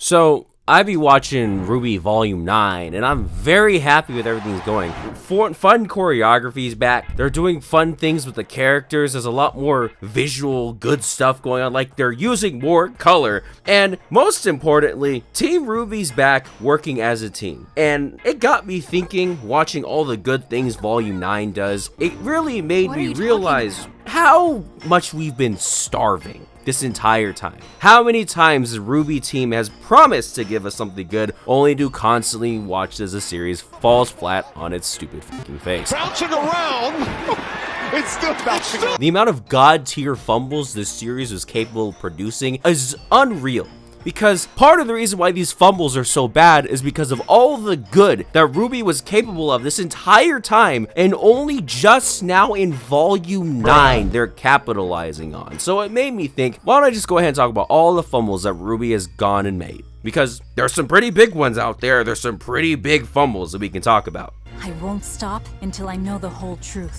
So, I be watching RWBY Volume 9, and I'm very happy with everything that's going. Fun choreography's back. They're doing fun things with the characters. There's a lot more visual good stuff going on, like they're using more color. And most importantly, Team RWBY's back working as a team. And it got me thinking, watching all the good things Volume 9 does, it really made me realize how much we've been starving this entire time. How many times the RWBY team has promised to give us something good, only to constantly watch as the series falls flat on its stupid fucking face. Bouncing around. It's still bouncing around. The amount of god tier fumbles this series was capable of producing is unreal. Because part of the reason why these fumbles are so bad is because of all the good that RWBY was capable of this entire time, and only just now in Volume 9 they're capitalizing on. So it made me think, why don't I just go ahead and talk about all the fumbles that RWBY has gone and made? Because there's some pretty big ones out there. There's some pretty big fumbles that we can talk about. I won't stop until I know the whole truth.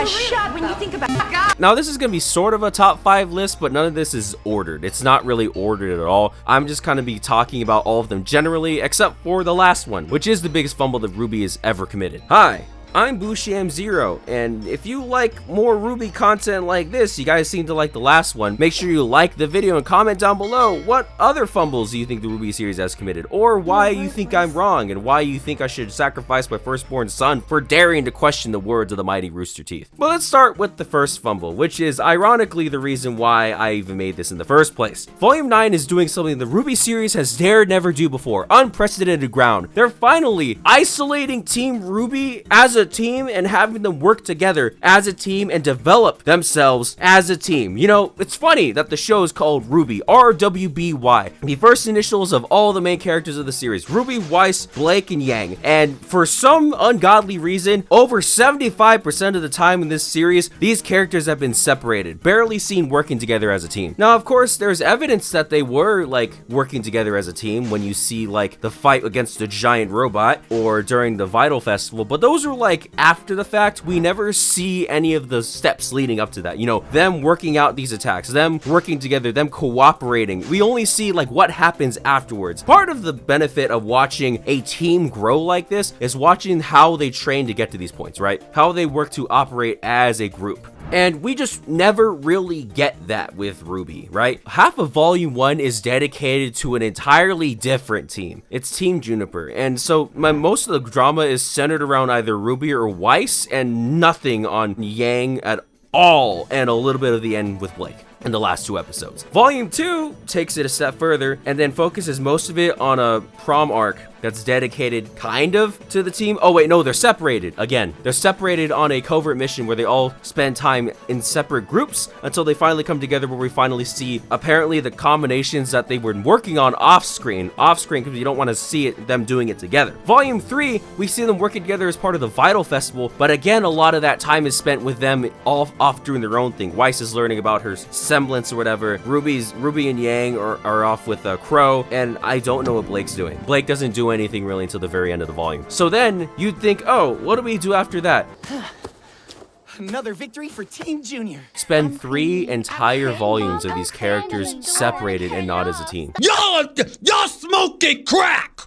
Shut when you think about God. Now, this is going to be sort of a top 5 list, but none of this is ordered. It's not really ordered at all. I'm just kind of be talking about all of them generally, except for the last one, which is the biggest fumble that RWBY has ever committed. Hi, I'm Busham0, and if you like more RWBY content like this, you guys seem to like the last one, make sure you like the video and comment down below what other fumbles do you think the RWBY series has committed, or why you think I'm wrong, and why you think I should sacrifice my firstborn son for daring to question the words of the mighty Rooster Teeth. Well, let's start with the first fumble, which is ironically the reason why I even made this in the first place. Volume 9 is doing something the RWBY series has dared never do before, unprecedented ground. They're finally isolating Team RWBY as a team and having them work together as a team and develop themselves as a team. You know, it's funny that the show is called RWBY, RWBY, the first initials of all the main characters of the series, RWBY, Weiss, Blake, and Yang. And for some ungodly reason, over 75% of the time in this series, these characters have been separated, barely seen working together as a team. Now, of course, there's evidence that they were like working together as a team when you see like the fight against the giant robot or during the Vital Festival, but those are like after the fact. We never see any of the steps leading up to that, you know, them working out these attacks, them working together, them cooperating. We only see like what happens afterwards. Part of the benefit of watching a team grow like this is watching how they train to get to these points, right? How they work to operate as a group. And we just never really get that with RWBY, right? Half of Volume 1 is dedicated to an entirely different team. It's Team Juniper. And so most of the drama is centered around either RWBY or Weiss, and nothing on Yang at all, and a little bit of the end with Blake in the last 2 episodes. Volume 2 takes it a step further and then focuses most of it on a prom arc that's dedicated kind of to the team. Oh wait, no, they're separated. Again, they're separated on a covert mission where they all spend time in separate groups until they finally come together, where we finally see apparently the combinations that they were working on off screen because you don't want to see them doing it together. Volume 3, we see them working together as part of the Vital Festival, but again, a lot of that time is spent with them all off doing their own thing. Weiss is learning about her semblance or whatever. RWBY and Yang are off with Crow, and I don't know what Blake's doing. Blake doesn't do anything really until the very end of the volume. So then you'd think, oh, what do we do after that? Another victory for Team Junior. Spend 3 entire volumes of these characters separated and not as a team. Y'all smoking crack.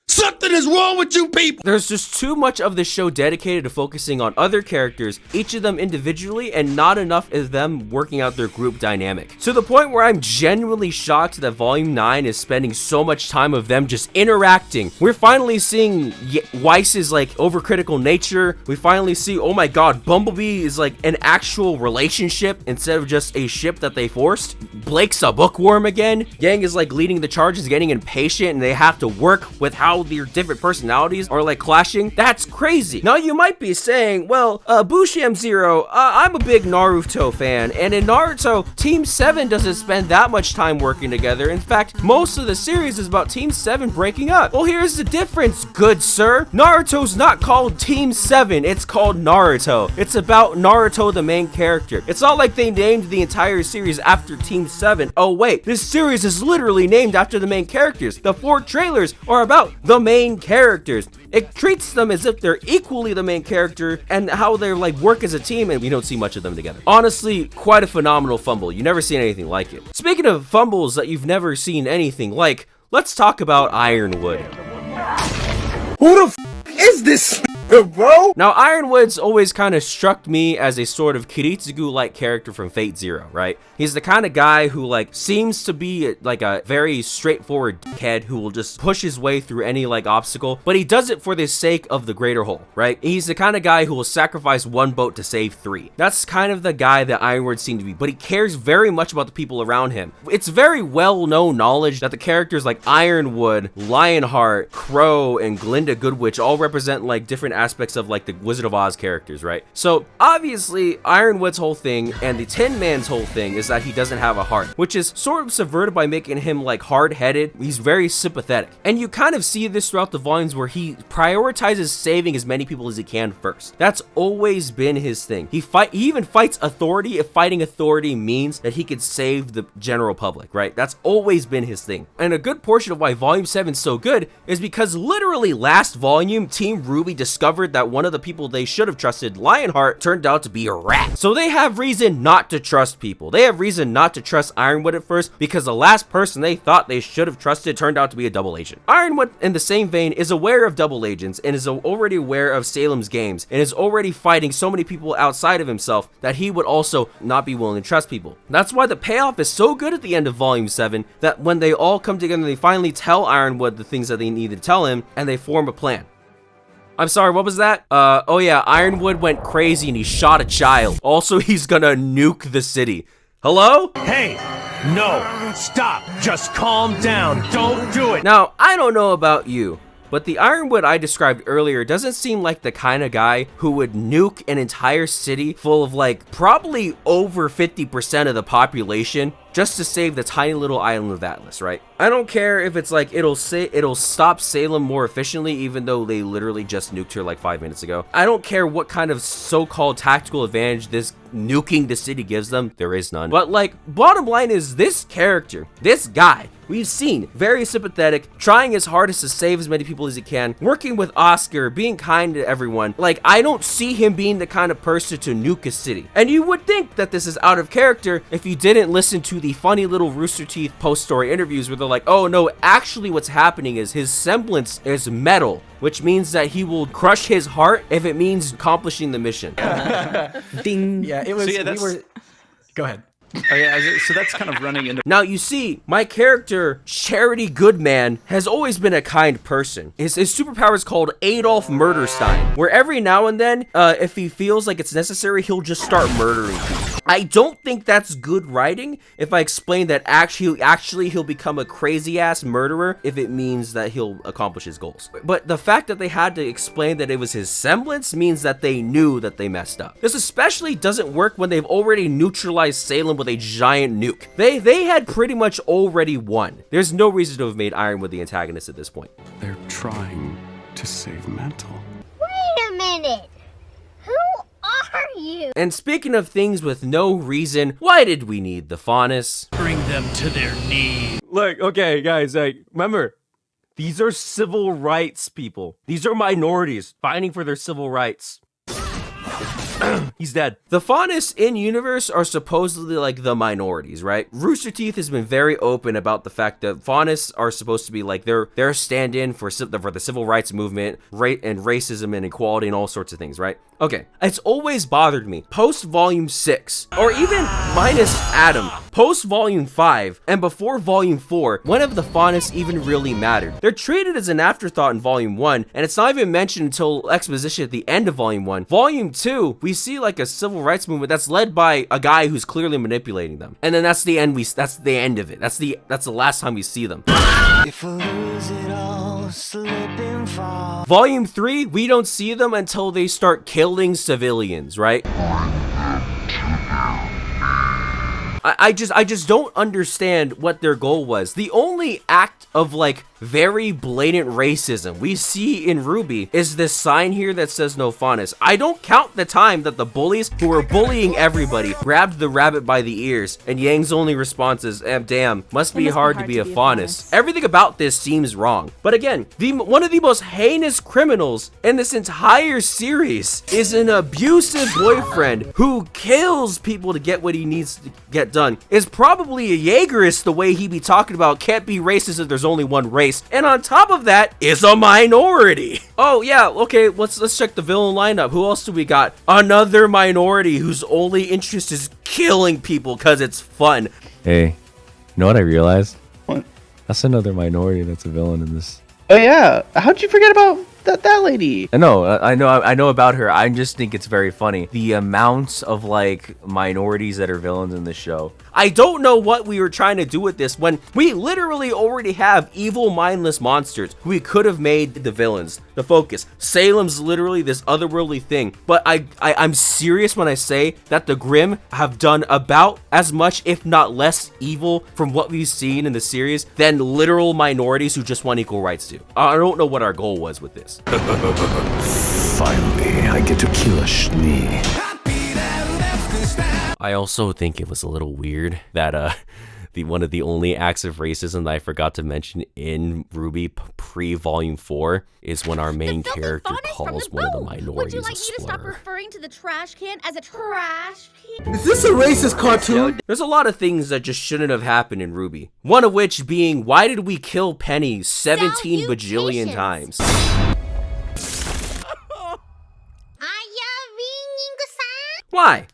Something is wrong with you people! There's just too much of the show dedicated to focusing on other characters, each of them individually, and not enough of them working out their group dynamic. To the point where I'm genuinely shocked that Volume 9 is spending so much time of them just interacting. We're finally seeing Weiss's like overcritical nature. We finally see, oh my god, Bumblebee is like an actual relationship instead of just a ship that they forced. Blake's a bookworm again. Yang is like leading the charges, getting impatient, and they have to work with how their different personalities are like clashing. That's crazy. Now you might be saying, well, Busham0, I'm a big Naruto fan, and in Naruto, Team 7 doesn't spend that much time working together. In fact, most of the series is about Team 7 breaking up. Well, here's the difference, good sir. Naruto's not called Team 7, it's called Naruto. It's about Naruto, the main character. It's not like they named the entire series after Team 7. Oh wait, this series is literally named after the main characters. The 4 trailers are about the main characters. It treats them as if they're equally the main character and how they're like work as a team, and we don't see much of them together. Honestly, quite a phenomenal fumble. You never seen anything like it. Speaking of fumbles that you've never seen anything like, let's talk about Ironwood. Who the is this, bro? Now, Ironwood's always kind of struck me as a sort of Kiritsugu-like character from Fate Zero, right? He's the kind of guy who, like, seems to be, like, a very straightforward dickhead who will just push his way through any, like, obstacle, but he does it for the sake of the greater whole, right? He's the kind of guy who will sacrifice one boat to save three. That's kind of the guy that Ironwood seemed to be, but he cares very much about the people around him. It's very well-known knowledge that the characters like Ironwood, Lionheart, Crow, and Glinda Goodwitch all represent, like, different aspects of, like, the Wizard of Oz characters, right? So, obviously, Ironwood's whole thing and the Tin Man's whole thing is that he doesn't have a heart, which is sort of subverted by making him, like, hard-headed. He's very sympathetic. And you kind of see this throughout the volumes where he prioritizes saving as many people as he can first. That's always been his thing. He even fights authority if fighting authority means that he could save the general public, right? That's always been his thing. And a good portion of why Volume 7 is so good is because literally last volume, Team RWBY discovered that one of the people they should have trusted, Lionheart, turned out to be a rat. So they have reason not to trust people. They have reason not to trust Ironwood at first because the last person they thought they should have trusted turned out to be a double agent. Ironwood, in the same vein, is aware of double agents and is already aware of Salem's games and is already fighting so many people outside of himself that he would also not be willing to trust people. That's why the payoff is so good at the end of Volume 7 that when they all come together, they finally tell Ironwood the things that they need to tell him and they form a plan. I'm sorry, what was that? Oh yeah, Ironwood went crazy and he shot a child. Also, he's gonna nuke the city. Hello? Hey, no, stop, just calm down, don't do it. Now, I don't know about you, but the Ironwood I described earlier doesn't seem like the kind of guy who would nuke an entire city full of, like, probably over 50% of the population just to save the tiny little island of Atlas, right? I don't care if it's like it'll stop Salem more efficiently, even though they literally just nuked her like 5 minutes ago. I don't care what kind of so-called tactical advantage this nuking the city gives them. There is none. But, like, bottom line is this character, this guy, we've seen very sympathetic, trying his hardest to save as many people as he can, working with Oscar, being kind to everyone. Like, I don't see him being the kind of person to nuke a city. And you would think that this is out of character if you didn't listen to the funny little Rooster Teeth post-story interviews where they're like, oh no, actually what's happening is his semblance is metal, which means that he will crush his heart if it means accomplishing the mission. Ding. Yeah, it was, So go ahead. Oh yeah, so that's kind of running into. Now, you see, my character, Charity Goodman, has always been a kind person. His superpower is called Adolf Murderstein, where every now and then, if he feels like it's necessary, he'll just start murdering people. I don't think that's good writing if I explain that actually he'll become a crazy-ass murderer if it means that he'll accomplish his goals. But the fact that they had to explain that it was his semblance means that they knew that they messed up. This especially doesn't work when they've already neutralized Salem with a giant nuke. They had pretty much already won. There's no reason to have made Ironwood the antagonist at this point. They're trying to save Mantle. Wait a minute! Who are you? And speaking of things with no reason, why did we need the Faunus? Bring them to their knees. Look, okay, guys, like, remember, these are civil rights people. These are minorities fighting for their civil rights. He's dead. The Faunus in universe are supposedly like the minorities, right? Rooster Teeth has been very open about the fact that Faunus are supposed to be like their stand-in for the civil rights movement, and racism and equality and all sorts of things, right? Okay, it's always bothered me. Post Volume 6, or even minus Adam, post Volume 5, and before Volume 4, when have the Faunus even really mattered? They're treated as an afterthought in Volume 1, and it's not even mentioned until exposition at the end of Volume 1. Volume 2, we see like a civil rights movement that's led by a guy who's clearly manipulating them. And then that's the end that's the end of it. That's the last time we see them. If I lose it all, slip and fall. Volume 3, we don't see them until they start killing civilians, right? I just don't understand what their goal was. The only act of like very blatant racism we see in RWBY is this sign here that says no Faunus. I don't count the time that the bullies who were bullying everybody grabbed the rabbit by the ears, and Yang's only response is, damn, must be hard to be a Faunus. Everything about this seems wrong. But again, one of the most heinous criminals in this entire series is an abusive boyfriend who kills people to get what he needs to get done, is probably a Jaegerist the way he be talking about can't be racist if there's only one race, and on top of that is a minority. Oh yeah, okay, let's check the villain lineup. Who else do we got? Another minority whose only interest is killing people because it's fun. Hey, you know what I realized? What? That's another minority that's a villain in this. Oh yeah, how'd you forget about that lady? I know about her. I just think it's very funny. The amounts of like minorities that are villains in this show. I don't know what we were trying to do with this when we literally already have evil, mindless monsters who we could have made the villains, the focus. Salem's literally this otherworldly thing, but I'm serious when I say that the Grimm have done about as much, if not less, evil from what we've seen in the series than literal minorities who just want equal rights do. I don't know what our goal was with this. Finally, I get to kill a Schnee. I also think it was a little weird that one of the only acts of racism that I forgot to mention in RWBY pre-Volume 4 is when our main character calls one of the minorities a slur. Would you like me to stop referring to the trash can as a trash can? Is this a racist cartoon? There's a lot of things that just shouldn't have happened in RWBY. One of which being, why did we kill Penny 17 bajillion times? Why?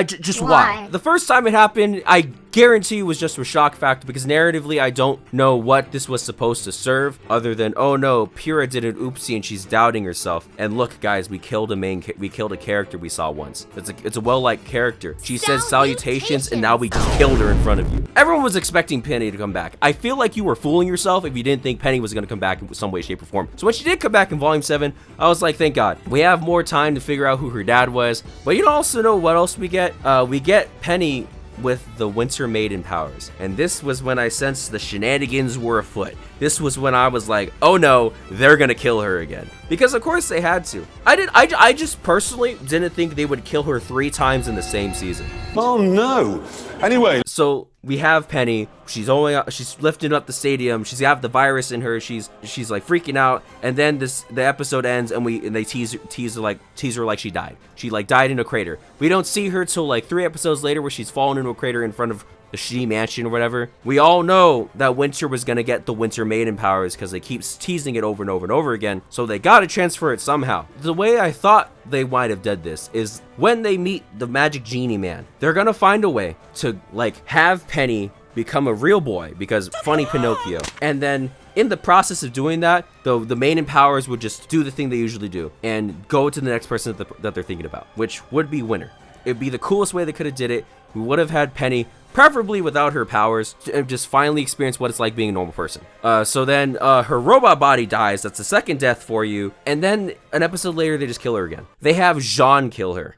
Just why? The first time it happened, I guarantee it was just a shock factor because narratively I don't know what this was supposed to serve other than, oh no, Pyrrha did an oopsie and she's doubting herself. And look guys, we killed a character we saw once. It's a well-liked character. She says salutations and now we just killed her in front of you. Everyone was expecting Penny to come back. I feel like you were fooling yourself if you didn't think Penny was going to come back in some way, shape, or form. So when she did come back in Volume 7, I was like, thank God. We have more time to figure out who her dad was. But you also know what else we get? We get Penny with the Winter Maiden powers, and this was when I sensed the shenanigans were afoot. This was when I was like, oh no, they're gonna kill her again, because of course they had to. I just personally didn't think they would kill her 3 times in the same season. Oh no. Anyway, so we have Penny. She's lifting up the stadium. She's got the virus in her. She's like freaking out. And then the episode ends, and they tease her like she died. She like died in a crater. We don't see her till like 3 episodes later, where she's fallen into a crater in front of the She Mansion or whatever. We all know that Winter was gonna get the Winter Maiden powers because they keep teasing it over and over and over again. So they gotta transfer it somehow. The way I thought they might have done this is when they meet the Magic Genie Man, they're gonna find a way to like have Penny become a real boy because funny Pinocchio. And then in the process of doing that, the Maiden powers would just do the thing they usually do and go to the next person that they're thinking about, which would be Winter. It'd be the coolest way they could have did it. We would have had Penny, preferably without her powers, and just finally experience what it's like being a normal person. So then her robot body dies. That's the second death for you. And then an episode later, they just kill her again. They have Jean kill her,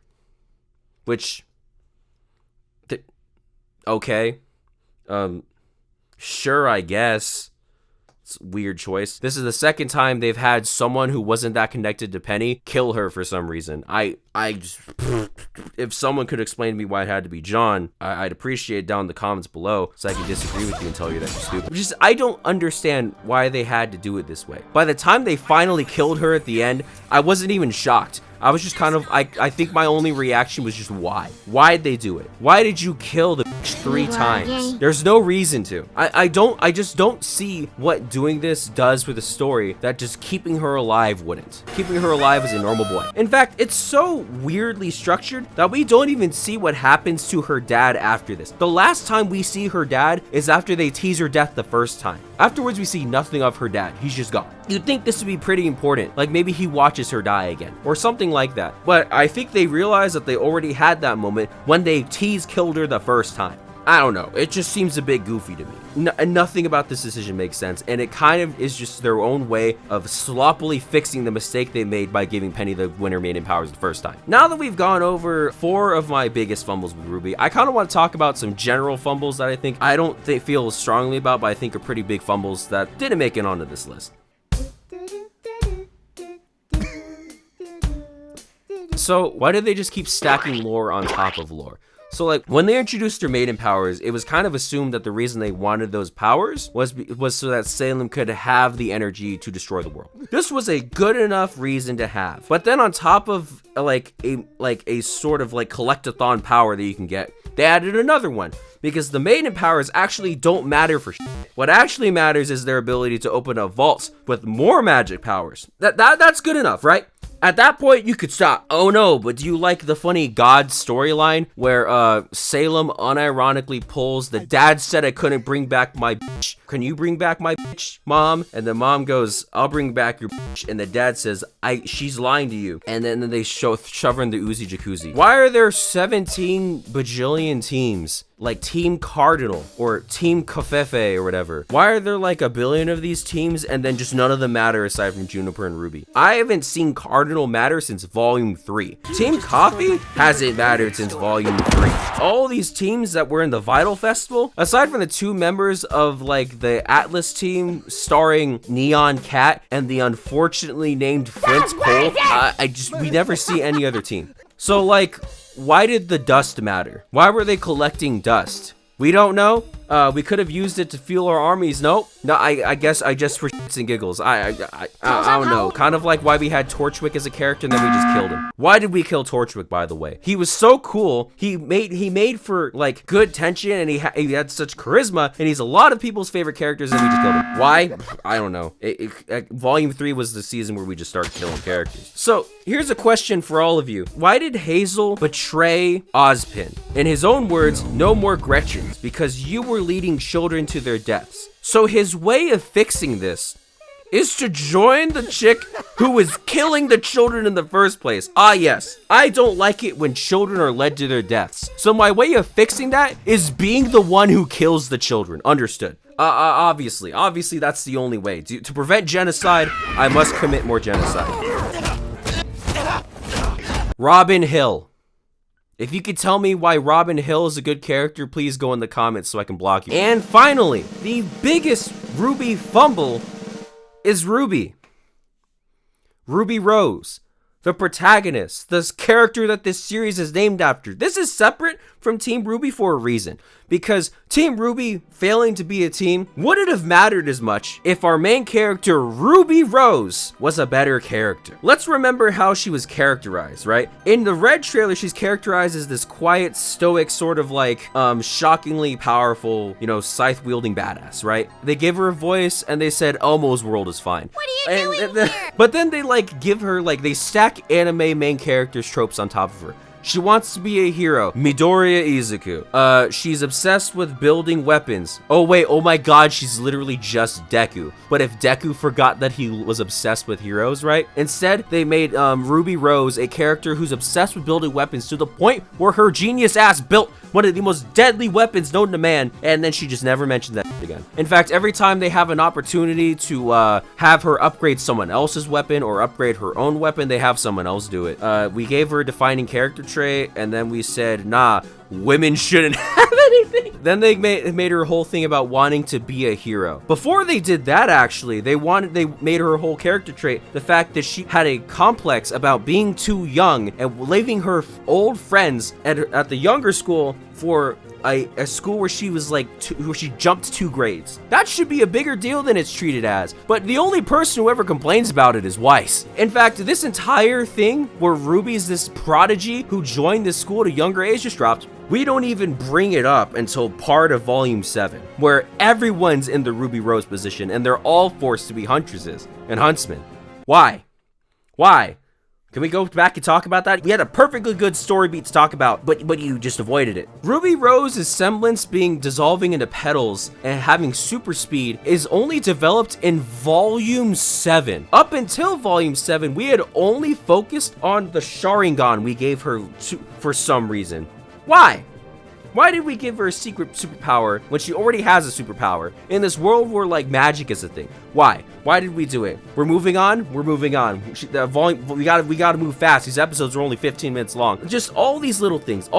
which, okay, sure, I guess. It's a weird choice. This is the second time they've had someone who wasn't that connected to Penny kill her for some reason. I just, if someone could explain to me why it had to be John, I'd appreciate it down in the comments below so I can disagree with you and tell you that you're stupid. Just, I don't understand why they had to do it this way. By the time they finally killed her at the end, I wasn't even shocked. I was just kind of, I think my only reaction was just why? Why'd they do it? Why did you kill the bitch 3 times? There's no reason to. I just don't see what doing this does for the story that just keeping her alive wouldn't. Keeping her alive as a normal boy. In fact, it's so weirdly structured that we don't even see what happens to her dad after this. The last time we see her dad is after they tease her death the first time. Afterwards, we see nothing of her dad. He's just gone. You'd think this would be pretty important. Like maybe he watches her die again or something like that. But I think they realized that they already had that moment when they killed her the first time. I don't know. It just seems a bit goofy to me. Nothing about this decision makes sense, and it kind of is just their own way of sloppily fixing the mistake they made by giving Penny the winter maiden powers the first time. Now that we've gone over 4 of my biggest fumbles with RWBY, I kind of want to talk about some general fumbles that I don't feel strongly about, but I think are pretty big fumbles that didn't make it onto this list. So why did they just keep stacking lore on top of lore? So like when they introduced their maiden powers, it was kind of assumed that the reason they wanted those powers was so that Salem could have the energy to destroy the world. This was a good enough reason to have. But then on top of like a sort of like collectathon power that you can get, they added another one, because the maiden powers actually don't matter for shit. What actually matters is their ability to open up vaults with more magic powers. That's good enough, right? At that point, you could stop. Oh no, but do you like the funny God storyline where Salem unironically pulls the dad said I couldn't bring back my bitch. Can you bring back my bitch, mom? And the mom goes, I'll bring back your bitch. And the dad says, she's lying to you. And then they shove her in the Uzi jacuzzi. Why are there 17 bajillion teams? Like Team Cardinal or Team Covfefe or whatever. Why are there like a billion of these teams and then just none of them matter aside from Juniper and RWBY? I haven't seen Cardinal matter since Volume 3. Team Coffee hasn't mattered since Volume 3. All these teams that were in the Vital Festival, aside from the 2 members of like the Atlas team starring Neon Cat and the unfortunately named Flint Cole, we never see any other team. So like, why did the dust matter? Why were they collecting dust? We don't know. We could have used it to fuel our armies. No, I guess I just for shits and giggles. I don't know. Kind of like why we had Torchwick as a character and then we just killed him. Why did we kill Torchwick, by the way? He was so cool. He made for like good tension, and he had such charisma, and he's a lot of people's favorite characters, and we just killed him. Why? I don't know. Volume 3 was the season where we just started killing characters. So here's a question for all of you. Why did Hazel betray Ozpin? In his own words, no more Gretchens, because you were leading children to their deaths. So his way of fixing this is to join the chick who was killing the children in the first place. Ah yes, I don't like it when children are led to their deaths. So my way of fixing that is being the one who kills the children. Understood? Obviously that's the only way. To prevent genocide, I must commit more genocide. Robin Hill. If you could tell me why Robin Hill is a good character, please go in the comments so I can block you. And finally, the biggest RWBY fumble is Ruby. Ruby Rose, the protagonist, this character that this series is named after. This is separate from Team RWBY for a reason, because Team RWBY failing to be a team wouldn't have mattered as much if our main character, Ruby Rose, was a better character. Let's remember how she was characterized, right? In the Red trailer, she's characterized as this quiet, stoic, sort of like, shockingly powerful, you know, scythe-wielding badass, right? They give her a voice, and they said, Elmo's world is fine. What are you doing here? But then they, like, give her, like, they stack anime main characters tropes on top of her. She wants to be a hero. Midoriya Izuku. She's obsessed with building weapons. Oh wait, oh my god, she's literally just Deku. But if Deku forgot that he was obsessed with heroes, right? Instead, they made Ruby Rose a character who's obsessed with building weapons to the point where her genius ass built one of the most deadly weapons known to man, and then she just never mentioned that again. In fact, every time they have an opportunity to have her upgrade someone else's weapon or upgrade her own weapon, they have someone else do it. We gave her a defining character trait, and then we said, nah, women shouldn't have anything. Then they made her whole thing about wanting to be a hero. Before they did that, actually, they made her whole character trait the fact that she had a complex about being too young and leaving her old friends at the younger school for a school where she was like, where she jumped 2 grades. That should be a bigger deal than it's treated as. But the only person who ever complains about it is Weiss. In fact, this entire thing where Ruby's this prodigy who joined this school at a younger age just dropped. We don't even bring it up until part of Volume 7, where everyone's in the Ruby Rose position and they're all forced to be huntresses and huntsmen. Why? Why? Can we go back and talk about that? We had a perfectly good story beat to talk about, but you just avoided it. Ruby Rose's semblance being dissolving into petals and having super speed is only developed in Volume 7. Up until Volume 7, we had only focused on the Sharingan we gave her for some reason. Why? Why did we give her a secret superpower when she already has a superpower in this world where like magic is a thing? Why? Why did we do it? We're moving on. We're moving on. The volume, we gotta move fast. These episodes are only 15 minutes long. Just all these little things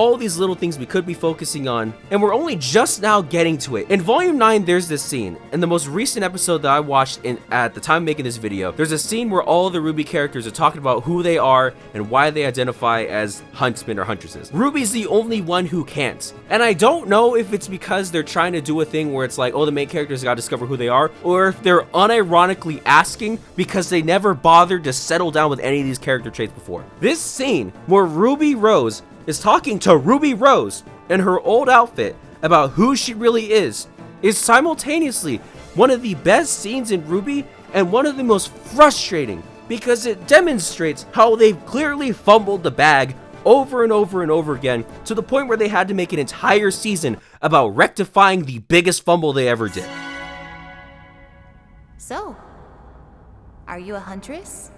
we could be focusing on, and we're only just now getting to it. In volume 9, there's this scene. In the most recent episode that I watched at the time of making this video, there's a scene where all of the RWBY characters are talking about who they are and why they identify as huntsmen or huntresses. RWBY's the only one who can't. And I don't know if it's because they're trying to do a thing where it's like, oh, the main characters gotta discover who they are, or if they're unironically asking because they never bothered to settle down with any of these character traits before. This scene where Ruby Rose is talking to Ruby Rose in her old outfit about who she really is simultaneously one of the best scenes in RWBY and one of the most frustrating, because it demonstrates how they've clearly fumbled the bag over and over and over again, to the point where they had to make an entire season about rectifying the biggest fumble they ever did. So, are you a huntress?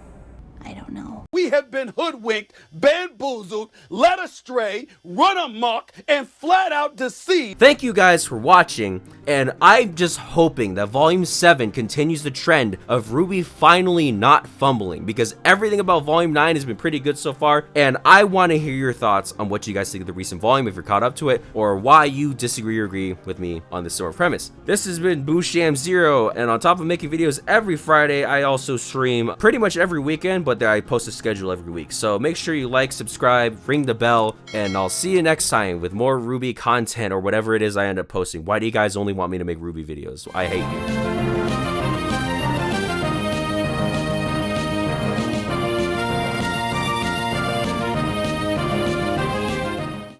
I don't know. We have been hoodwinked, bamboozled, led astray, run amok, and flat out deceived. Thank you guys for watching, and I'm just hoping that Volume 7 continues the trend of RWBY finally not fumbling, because everything about Volume 9 has been pretty good so far, and I want to hear your thoughts on what you guys think of the recent volume, if you're caught up to it, or why you disagree or agree with me on this sort of premise. This has been Boosham0, and on top of making videos every Friday, I also stream pretty much every weekend, but I post a schedule every week. So make sure you like, subscribe, ring the bell, and I'll see you next time with more RWBY content or whatever it is I end up posting. Why do you guys only want me to make RWBY videos? I hate you.